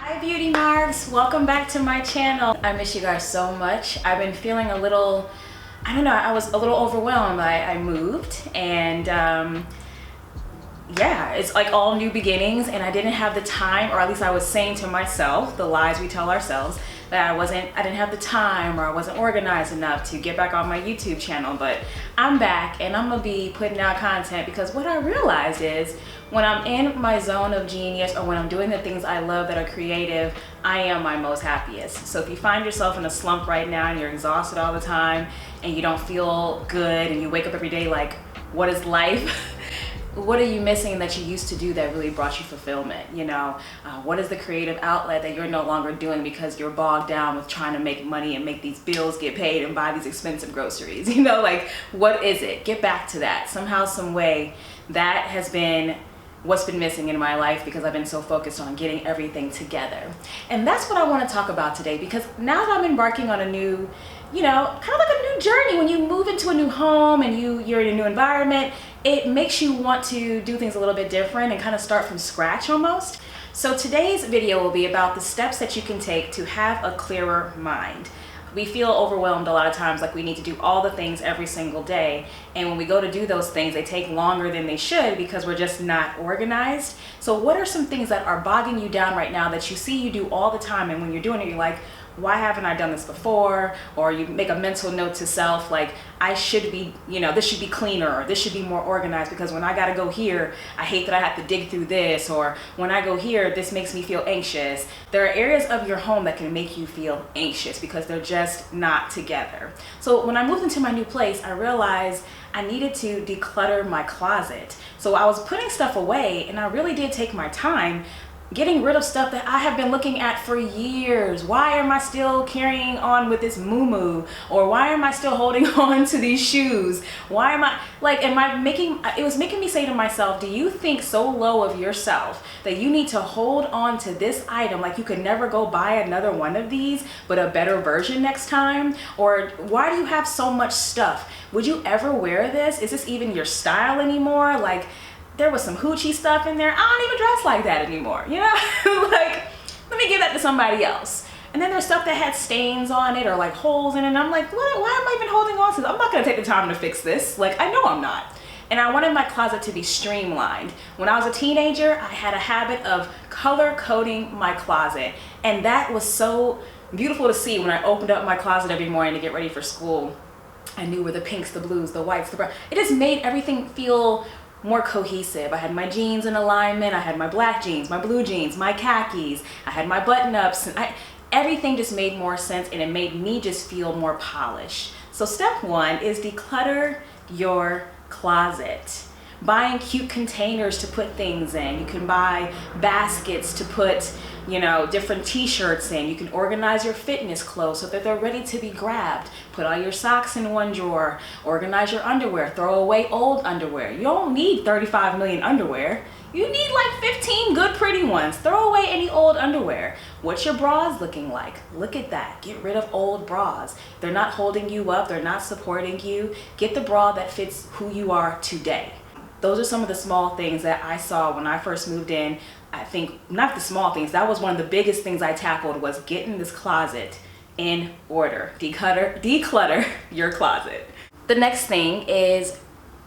Hi beauty marks, welcome back to my channel. I miss you guys so much. I've been feeling a little, I don't know, I was a little overwhelmed. I moved and yeah, it's like all new beginnings and I didn't have the time, or at least I was saying to myself, the lies we tell ourselves, that I didn't have the time or I wasn't organized enough to get back on my YouTube channel. But I'm back and I'm gonna be putting out content because what I realized is when I'm in my zone of genius or when I'm doing the things I love that are creative, I am my most happiest. So if you find yourself in a slump right now and you're exhausted all the time and you don't feel good and you wake up every day like, what is life? What are you missing that you used to do that really brought you fulfillment? You know, what is the creative outlet that you're no longer doing because you're bogged down with trying to make money and make these bills get paid and buy these expensive groceries? You know, like, what is it? Get back to that. Somehow, some way, that has been what's been missing in my life because I've been so focused on getting everything together. And that's what I want to talk about today, because now that I'm embarking on a new, you know, kind of like a new journey. When you move into a new home and you're in a new environment, it makes you want to do things a little bit different and kind of start from scratch almost. So today's video will be about the steps that you can take to have a clearer mind. We feel overwhelmed a lot of times, like we need to do all the things every single day. And when we go to do those things, they take longer than they should because we're just not organized. So what are some things that are bogging you down right now that you see you do all the time, and when you're doing it, you're like, why haven't I done this before? Or you make a mental note to self, like, I should be, you know, this should be cleaner, or this should be more organized because when I gotta go here, I hate that I have to dig through this, or when I go here, this makes me feel anxious. There are areas of your home that can make you feel anxious because they're just not together. So when I moved into my new place, I realized I needed to declutter my closet. So I was putting stuff away and I really did take my time getting rid of stuff that I have been looking at for years. Why am I still carrying on with this muumuu? Or why am I still holding on to these shoes? Why am I, like, it was making me say to myself, do you think so low of yourself that you need to hold on to this item like you could never go buy another one of these, but a better version next time? Or why do you have so much stuff? Would you ever wear this? Is this even your style anymore? Like, there was some hoochie stuff in there. I don't even dress like that anymore, you know? Like, let me give that to somebody else. And then there's stuff that had stains on it or like holes in it, and I'm like, why am I even holding on to this? I'm not gonna take the time to fix this. Like, I know I'm not. And I wanted my closet to be streamlined. When I was a teenager, I had a habit of color coding my closet. And that was so beautiful to see when I opened up my closet every morning to get ready for school. I knew where the pinks, the blues, the whites, the brown. It just made everything feel more cohesive. I had my jeans in alignment. I had my black jeans, my blue jeans, my khakis. I had my button-ups, and everything just made more sense, and it made me just feel more polished. So step one is declutter your closet. Buying cute containers to put things in. You can buy baskets to put, you know, different t-shirts in. You can organize your fitness clothes so that they're ready to be grabbed. Put all your socks in one drawer. Organize your underwear. Throw away old underwear. You don't need 35 million underwear. You need like 15 good pretty ones. Throw away any old underwear. What's your bras looking like? Look at that. Get rid of old bras. They're not holding you up. They're not supporting you. Get the bra that fits who you are today. Those are some of the small things that I saw when I first moved in. I think not the small things, that was one of the biggest things I tackled, was getting this closet in order. Declutter your closet. The next thing is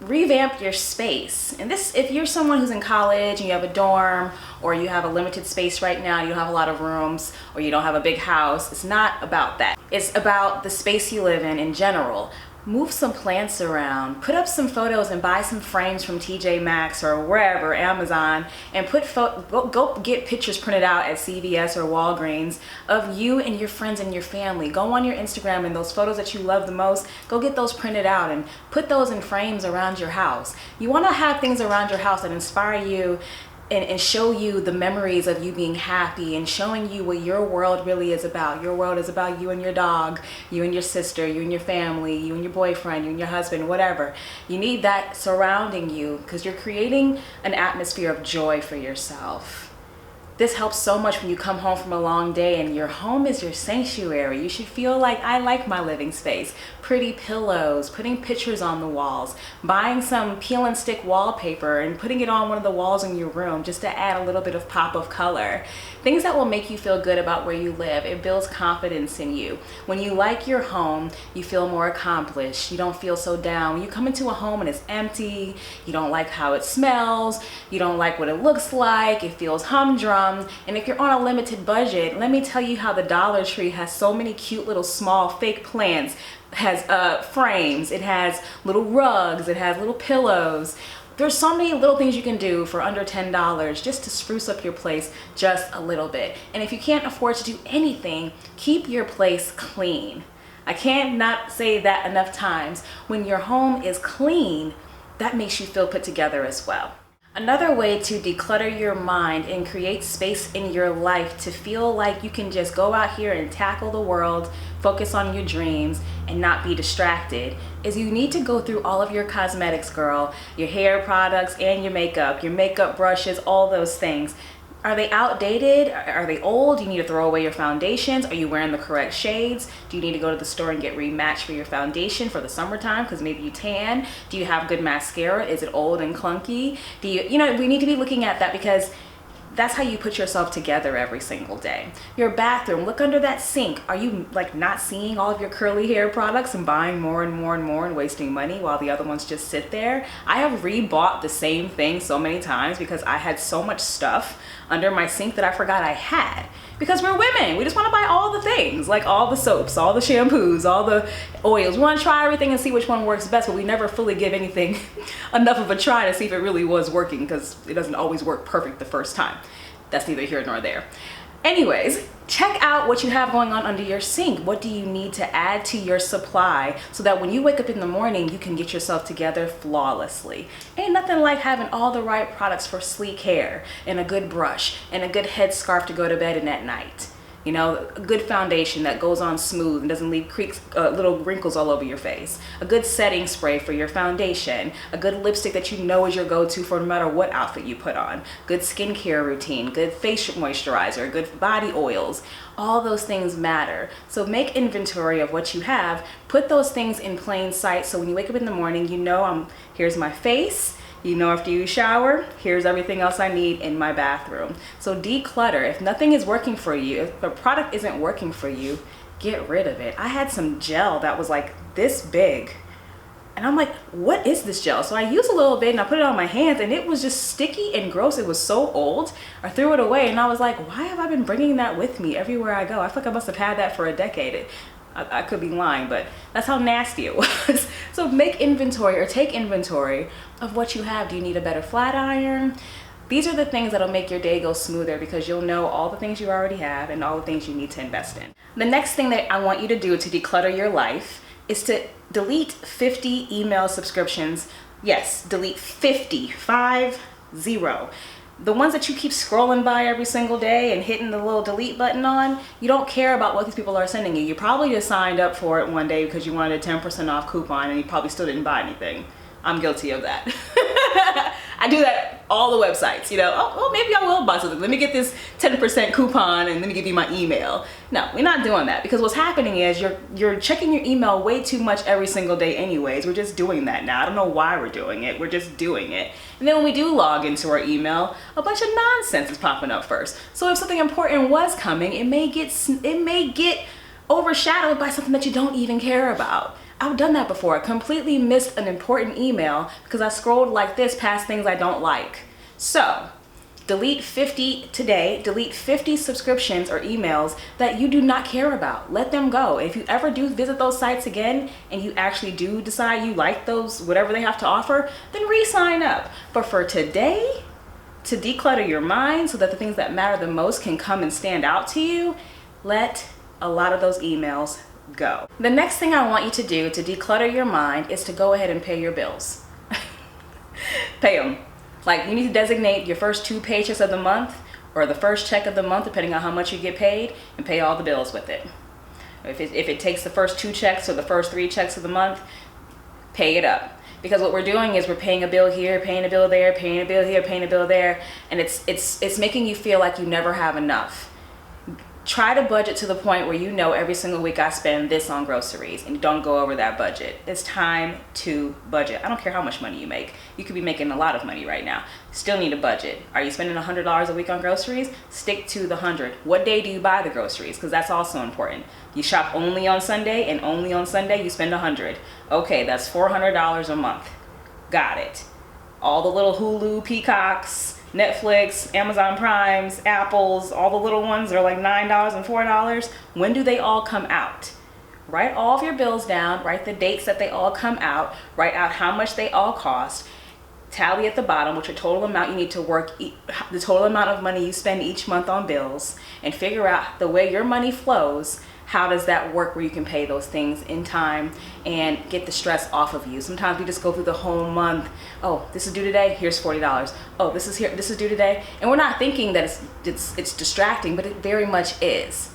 revamp your space. And this, if you're someone who's in college and you have a dorm, or you have a limited space right now, you don't have a lot of rooms, or you don't have a big house, it's not about that. It's about the space you live in general. Move some plants around, put up some photos and buy some frames from TJ Maxx or wherever, Amazon, and go get pictures printed out at CVS or Walgreens of you and your friends and your family. Go on your Instagram and those photos that you love the most, go get those printed out and put those in frames around your house. You want to have things around your house that inspire you and show you the memories of you being happy, and showing you what your world really is about. Your world is about you and your dog, you and your sister, you and your family, you and your boyfriend, you and your husband, whatever. You need that surrounding you because you're creating an atmosphere of joy for yourself. This helps so much when you come home from a long day and your home is your sanctuary. You should feel like, I like my living space. Pretty pillows, putting pictures on the walls, buying some peel and stick wallpaper and putting it on one of the walls in your room just to add a little bit of pop of color. Things that will make you feel good about where you live. It builds confidence in you. When you like your home, you feel more accomplished. You don't feel so down. When you come into a home and it's empty, you don't like how it smells, you don't like what it looks like, it feels humdrum. And if you're on a limited budget, let me tell you how the Dollar Tree has so many cute little small fake plants. It has frames, it has little rugs, it has little pillows. There's so many little things you can do for under $10 just to spruce up your place just a little bit. And if you can't afford to do anything, keep your place clean. I can't not say that enough times. When your home is clean, that makes you feel put together as well. Another way to declutter your mind and create space in your life to feel like you can just go out here and tackle the world, focus on your dreams, and not be distracted is you need to go through all of your cosmetics, girl, your hair products and your makeup brushes, all those things. Are they outdated? Are they old? Do you need to throw away your foundations? Are you wearing the correct shades? Do you need to go to the store and get rematched for your foundation for the summertime because maybe you tan? Do you have good mascara? Is it old and clunky? We need to be looking at that because that's how you put yourself together every single day. Your bathroom, look under that sink. Are you like not seeing all of your curly hair products and buying more and more and more and wasting money while the other ones just sit there? I have rebought the same thing so many times because I had so much stuff under my sink that I forgot I had. Because we're women, we just want to buy all the things, like all the soaps, all the shampoos, all the oils. We want to try everything and see which one works best, but we never fully give anything enough of a try to see if it really was working because it doesn't always work perfect the first time. That's neither here nor there. Anyways, check out what you have going on under your sink. What do you need to add to your supply so that when you wake up in the morning, you can get yourself together flawlessly. Ain't nothing like having all the right products for sleek hair and a good brush and a good headscarf to go to bed in at night. You know, a good foundation that goes on smooth and doesn't leave little wrinkles all over your face. A good setting spray for your foundation. A good lipstick that you know is your go-to for no matter what outfit you put on. Good skincare routine, good face moisturizer, good body oils. All those things matter. So make inventory of what you have. Put those things in plain sight so when you wake up in the morning, you know here's my face. You know, after you shower, here's everything else I need in my bathroom. So declutter. If nothing is working for you, if the product isn't working for you, get rid of it. I had some gel that was like this big. And I'm like, what is this gel? So I used a little bit and I put it on my hands and it was just sticky and gross. It was so old. I threw it away and I was like, why have I been bringing that with me everywhere I go? I feel like I must have had that for a decade. I could be lying, but that's how nasty it was. So make inventory or take inventory of what you have. Do you need a better flat iron? These are the things that'll make your day go smoother because you'll know all the things you already have and all the things you need to invest in. The next thing that I want you to do to declutter your life is to delete 50 email subscriptions. Yes, delete 50, 50. The ones that you keep scrolling by every single day and hitting the little delete button on, you don't care about what these people are sending you. You probably just signed up for it one day because you wanted a 10% off coupon and you probably still didn't buy anything. I'm guilty of that. I do that all the websites, you know, oh, maybe I will buy something. Let me get this 10% coupon and let me give you my email. No, we're not doing that because what's happening is you're checking your email way too much every single day anyways. We're just doing that now. I don't know why we're doing it. We're just doing it. And then when we do log into our email, a bunch of nonsense is popping up first. So if something important was coming, it may get overshadowed by something that you don't even care about. I've done that before. I completely missed an important email because I scrolled like this past things I don't like. So delete 50 today, delete 50 subscriptions or emails that you do not care about. Let them go. If you ever do visit those sites again and you actually do decide you like those, whatever they have to offer, then re-sign up. But for today, to declutter your mind so that the things that matter the most can come and stand out to you, let a lot of those emails go. The next thing I want you to do to declutter your mind is to go ahead and pay your bills. Pay them. Like you need to designate your first 2 paychecks of the month or the first check of the month, depending on how much you get paid, and pay all the bills with it. If it takes the first 2 checks or the first 3 checks of the month, pay it up. Because what we're doing is we're paying a bill here, paying a bill there, paying a bill here, paying a bill there, and it's making you feel like you never have enough. Try to budget to the point where you know every single week I spend this on groceries, and don't go over that budget. It's time to budget. I don't care how much money you make. You could be making a lot of money right now. Still need a budget. Are you spending $100 a week on groceries? Stick to the 100. What day do you buy the groceries? Because that's also important. You shop only on Sunday, and only on Sunday you spend 100. Okay, that's $400 a month. Got it. All the little Hulu, Peacocks, Netflix, Amazon Primes, Apples, all the little ones are like $9 and $4. When do they all come out? Write all of your bills down, write the dates that they all come out, write out how much they all cost, tally at the bottom what your total amount you need to work, the total amount of money you spend each month on bills, and figure out the way your money flows. How does that work where you can pay those things in time and get the stress off of you? Sometimes we just go through the whole month. Oh, this is due today, here's $40. Oh, this is due today. And we're not thinking that it's distracting, but it very much is.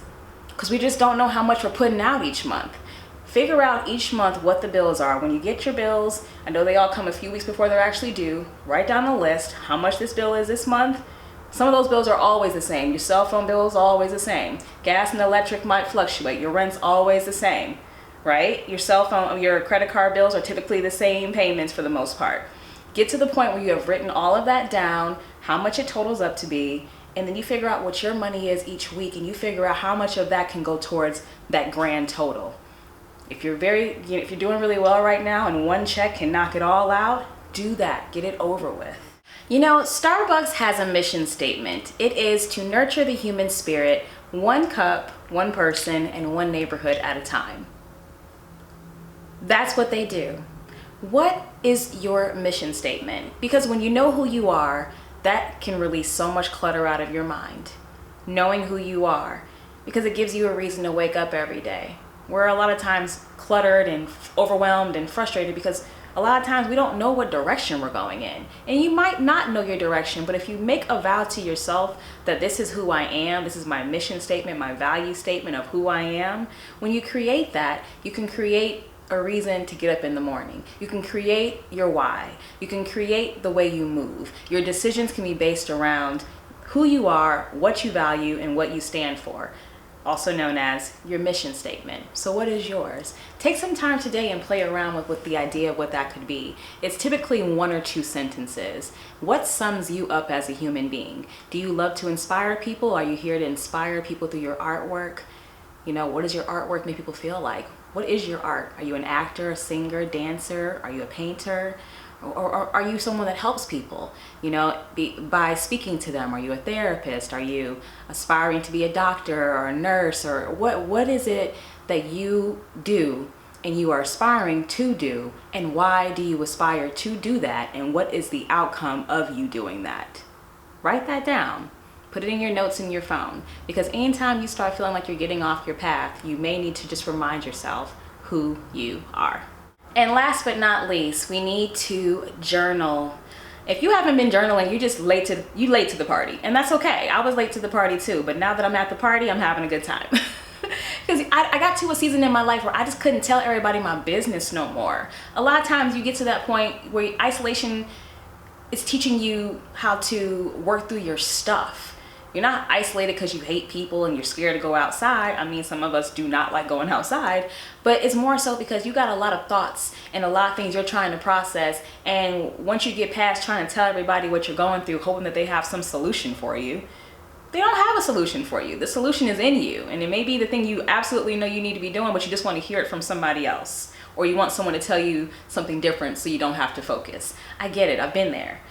Because we just don't know how much we're putting out each month. Figure out each month what the bills are. When you get your bills, I know they all come a few weeks before they're actually due. Write down a list, how much this bill is this month. Some of those bills are always the same. Your cell phone bill is always the same. Gas and electric might fluctuate. Your rent's always the same, right? Your cell phone, your credit card bills are typically the same payments for the most part. Get to the point where you have written all of that down, how much it totals up to be, and then you figure out what your money is each week, and you figure out how much of that can go towards that grand total. If you're if you're doing really well right now and one check can knock it all out, do that. Get it over with. You know, Starbucks has a mission statement. It is to nurture the human spirit, one cup, one person, and one neighborhood at a time. That's what they do. What is your mission statement? Because when you know who you are, that can release so much clutter out of your mind. Knowing who you are, because it gives you a reason to wake up every day. We're a lot of times cluttered and overwhelmed and frustrated because a lot of times we don't know what direction we're going in. And you might not know your direction, but if you make a vow to yourself that this is who I am, this is my mission statement, my value statement of who I am, when you create that, you can create a reason to get up in the morning. You can create your why. You can create the way you move. Your decisions can be based around who you are, what you value, and what you stand for. Also known as your mission statement. So what is yours? Take some time today and play around with the idea of what that could be. It's typically 1 or 2 sentences. What sums you up as a human being? Do you love to inspire people? Are you here to inspire people through your artwork? You know, what does your artwork make people feel like? What is your art? Are you an actor, a singer, dancer? Are you a painter? Or are you someone that helps people, you know, by speaking to them? Are you a therapist? Are you aspiring to be a doctor or a nurse? Or what is it that you do and you are aspiring to do? And why do you aspire to do that? And what is the outcome of you doing that? Write that down. Put it in your notes in your phone. Because anytime you start feeling like you're getting off your path, you may need to just remind yourself who you are. And last but not least, we need to journal. If you haven't been journaling, you're just late to the party. And that's okay. I was late to the party too, but now that I'm at the party, I'm having a good time. Because I got to a season in my life where I just couldn't tell everybody my business no more. A lot of times you get to that point where isolation is teaching you how to work through your stuff. You're not isolated because you hate people and you're scared to go outside. I mean, some of us do not like going outside, but it's more so because you got a lot of thoughts and a lot of things you're trying to process. And once you get past trying to tell everybody what you're going through, hoping that they have some solution for you, they don't have a solution for you. The solution is in you. And it may be the thing you absolutely know you need to be doing, but you just want to hear it from somebody else. Or you want someone to tell you something different so you don't have to focus. I get it. I've been there.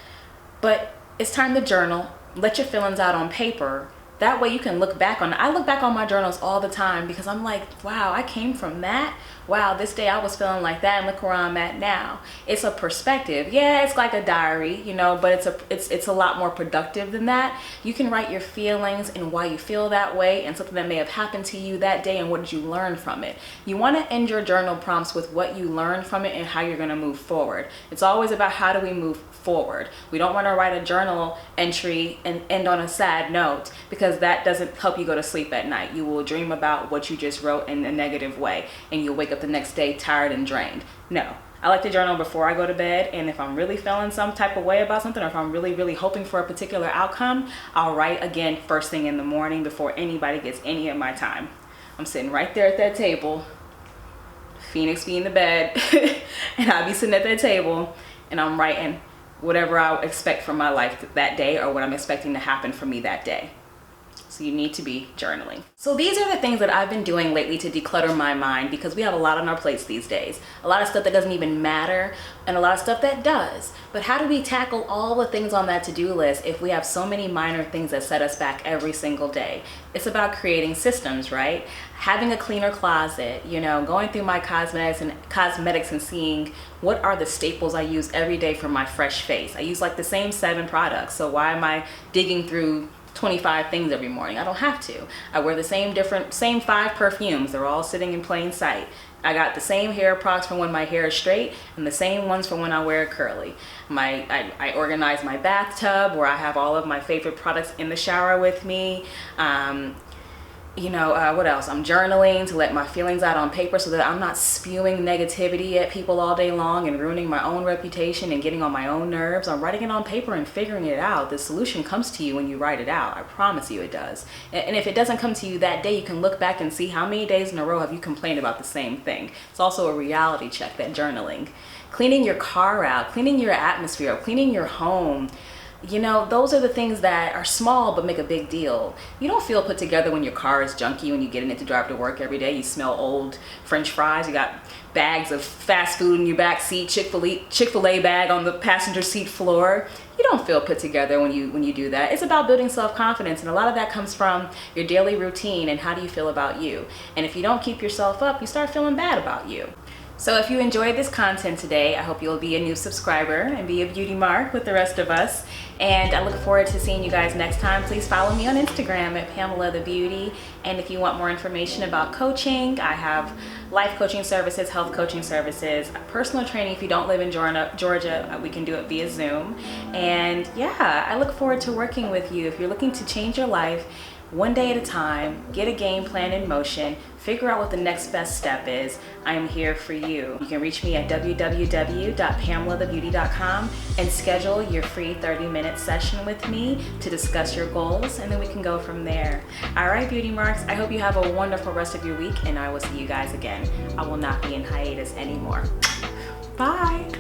But it's time to journal. Let your feelings out on paper. That way you can look back on it. I look back on my journals all the time because I'm like, wow, I came from that. Wow, this day I was feeling like that, and look where I'm at now. It's a perspective. Yeah, it's like a diary, you know, but it's a lot more productive than that. You can write your feelings and why you feel that way and something that may have happened to you that day and what did you learn from it. You want to end your journal prompts with what you learned from it and how you're going to move forward. It's always about how do we move forward. We don't want to write a journal entry and end on a sad note because that doesn't help you go to sleep at night. You will dream about what you just wrote in a negative way and you'll wake up the next day tired and drained. No, I like to journal before I go to bed, and if I'm really feeling some type of way about something, or if I'm really hoping for a particular outcome, I'll write again first thing in the morning before anybody gets any of my time. I'm sitting right there at that table, Phoenix be in the bed, and I'll be sitting at that table, and I'm writing whatever I expect from my life that day, or what I'm expecting to happen for me that day. So you need to be journaling. So these are the things that I've been doing lately to declutter my mind, because we have a lot on our plates these days. A lot of stuff that doesn't even matter, and a lot of stuff that does. But how do we tackle all the things on that to-do list if we have so many minor things that set us back every single day? It's about creating systems, right? Having a cleaner closet, you know, going through my cosmetics and seeing what are the staples I use every day for my fresh face. I use like the same 7 products, so why am I digging through 25 things every morning? I don't have to. I wear the same 5 perfumes. They're all sitting in plain sight. I got the same hair products for when my hair is straight, and the same ones for when I wear it curly. I organize my bathtub where I have all of my favorite products in the shower with me. What else? I'm journaling to let my feelings out on paper so that I'm not spewing negativity at people all day long and ruining my own reputation and getting on my own nerves. I'm writing it on paper and figuring it out. The solution comes to you when you write it out. I promise you it does. And if it doesn't come to you that day, you can look back and see how many days in a row have you complained about the same thing. It's also a reality check, that journaling. Cleaning your car out, cleaning your atmosphere out, cleaning your home. You know, those are the things that are small but make a big deal. You don't feel put together when your car is junky when you get in it to drive to work every day. You smell old French fries. You got bags of fast food in your back seat, Chick-fil-A bag on the passenger seat floor. You don't feel put together when you do that. It's about building self-confidence, and a lot of that comes from your daily routine and how do you feel about you. And if you don't keep yourself up, you start feeling bad about you. So if you enjoyed this content today, I hope you'll be a new subscriber and be a beauty mark with the rest of us. And I look forward to seeing you guys next time. Please follow me on Instagram at Pamela the Beauty. And if you want more information about coaching, I have life coaching services, health coaching services, personal training. If you don't live in Georgia, we can do it via Zoom. And yeah, I look forward to working with you. If you're looking to change your life one day at a time, get a game plan in motion, figure out what the next best step is, I am here for you. You can reach me at www.pamelathebeauty.com and schedule your free 30-minute session with me to discuss your goals, and then we can go from there. All right, beauty marks, I hope you have a wonderful rest of your week, and I will see you guys again. I will not be in hiatus anymore. Bye.